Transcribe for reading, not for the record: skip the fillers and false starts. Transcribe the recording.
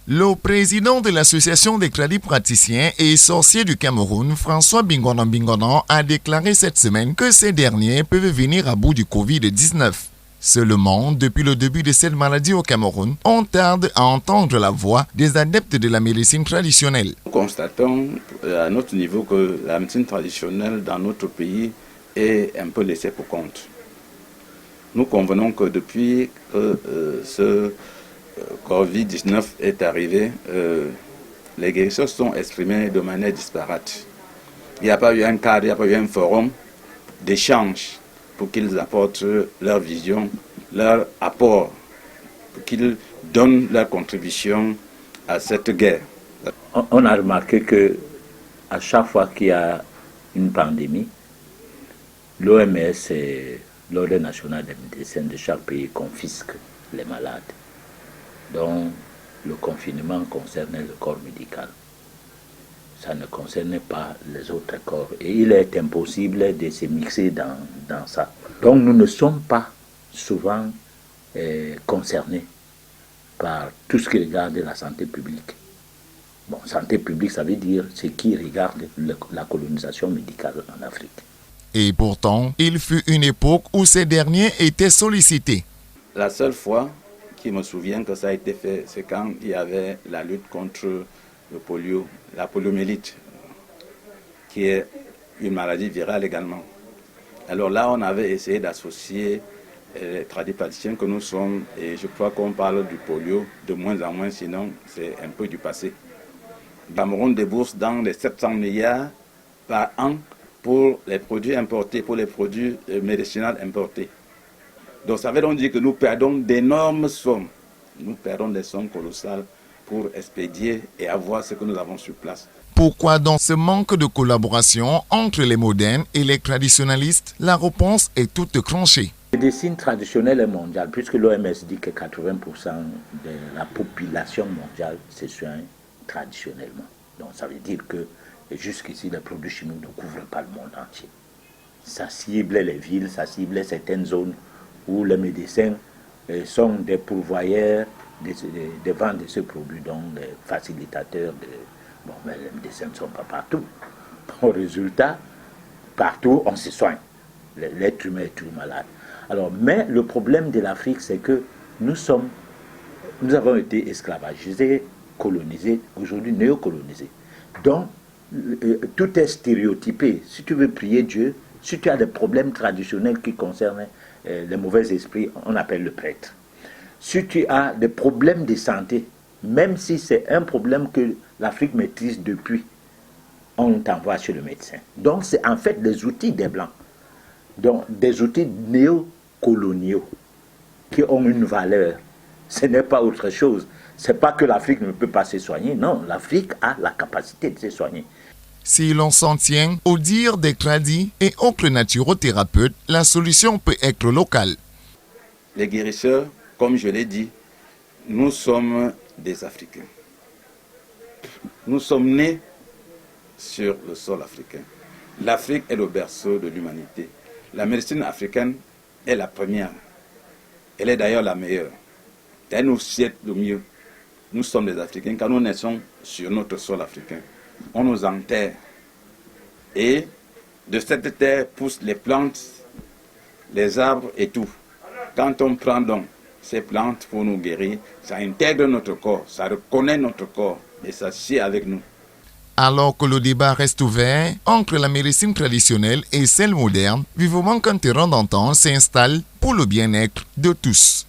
Le président de l'Association des tradipraticiens et sorciers du Cameroun, François Bingonan, a déclaré cette semaine que ces derniers peuvent venir à bout du Covid-19. Seulement, depuis le début de cette maladie au Cameroun, on tarde à entendre la voix des adeptes de la médecine traditionnelle. Nous constatons à notre niveau que la médecine traditionnelle dans notre pays est un peu laissée pour compte. Nous convenons que depuis que ce Covid-19 est arrivé, les guérisseurs sont exprimés de manière disparate. Il n'y a pas eu un cadre, il n'y a pas eu un forum d'échange pour qu'ils apportent leur vision, leur apport, pour qu'ils donnent leur contribution à cette guerre. On a remarqué que à chaque fois qu'il y a une pandémie, l'OMS et l'Ordre national des médecins de chaque pays confisquent les malades. Donc, le confinement concernait le corps médical. Ça ne concernait pas les autres corps. Et il est impossible de se mixer dans ça. Donc, nous ne sommes pas souvent concernés par tout ce qui regarde la santé publique. Bon, santé publique, ça veut dire ce qui regarde la colonisation médicale en Afrique. Et pourtant, il fut une époque où ces derniers étaient sollicités. La seule fois qui me souvient que ça a été fait, c'est quand il y avait la lutte contre le polio, la poliomyélite, qui est une maladie virale également. Alors là, on avait essayé d'associer les tradipraticiens que nous sommes, et je crois qu'on parle du polio de moins en moins, sinon c'est un peu du passé. Le Cameroun débourse dans les 700 milliards par an pour les produits importés, pour les produits médicinaux importés. Donc ça veut donc dire que nous perdons d'énormes sommes. Nous perdons des sommes colossales pour expédier et avoir ce que nous avons sur place. Pourquoi dans ce manque de collaboration entre les modernes et les traditionnalistes, la réponse est toute tranchée? La médecine traditionnelle est mondiale, puisque l'OMS dit que 80% de la population mondiale se soigne traditionnellement. Donc ça veut dire que jusqu'ici, les produits chimiques ne couvrent pas le monde entier. Ça cible les villes, ça cible certaines zones où les médecins sont des pourvoyeurs de vente de ce produit, donc les facilitateurs. Bon, mais les médecins ne sont pas partout. Au résultat, partout, on se soigne. L'être humain est toujours malade. Alors, mais le problème de l'Afrique, c'est que nous avons été esclavagisés, colonisés, aujourd'hui néocolonisés. Donc, tout est stéréotypé. Si tu veux prier Dieu, si tu as des problèmes traditionnels qui concernent les mauvais esprits, on appelle le prêtre. Si tu as des problèmes de santé, même si c'est un problème que l'Afrique maîtrise depuis, on t'envoie chez le médecin. Donc c'est en fait des outils des Blancs, donc des outils néocoloniaux qui ont une valeur. Ce n'est pas autre chose. Ce n'est pas que l'Afrique ne peut pas se soigner, non, l'Afrique a la capacité de se soigner. Si l'on s'en tient au dire des tradis et autres naturothérapeutes, la solution peut être locale. Les guérisseurs, comme je l'ai dit, nous sommes des Africains. Nous sommes nés sur le sol africain. L'Afrique est le berceau de l'humanité. La médecine africaine est la première. Elle est d'ailleurs la meilleure. Elle nous sied le mieux. Nous sommes des Africains quand nous naissons sur notre sol africain. On nous enterre. Et de cette terre poussent les plantes, les arbres et tout. Quand on prend donc ces plantes pour nous guérir, ça intègre notre corps, ça reconnaît notre corps et ça sied avec nous. Alors que le débat reste ouvert entre la médecine traditionnelle et celle moderne, vivement qu'un terrain d'entente s'installe pour le bien-être de tous.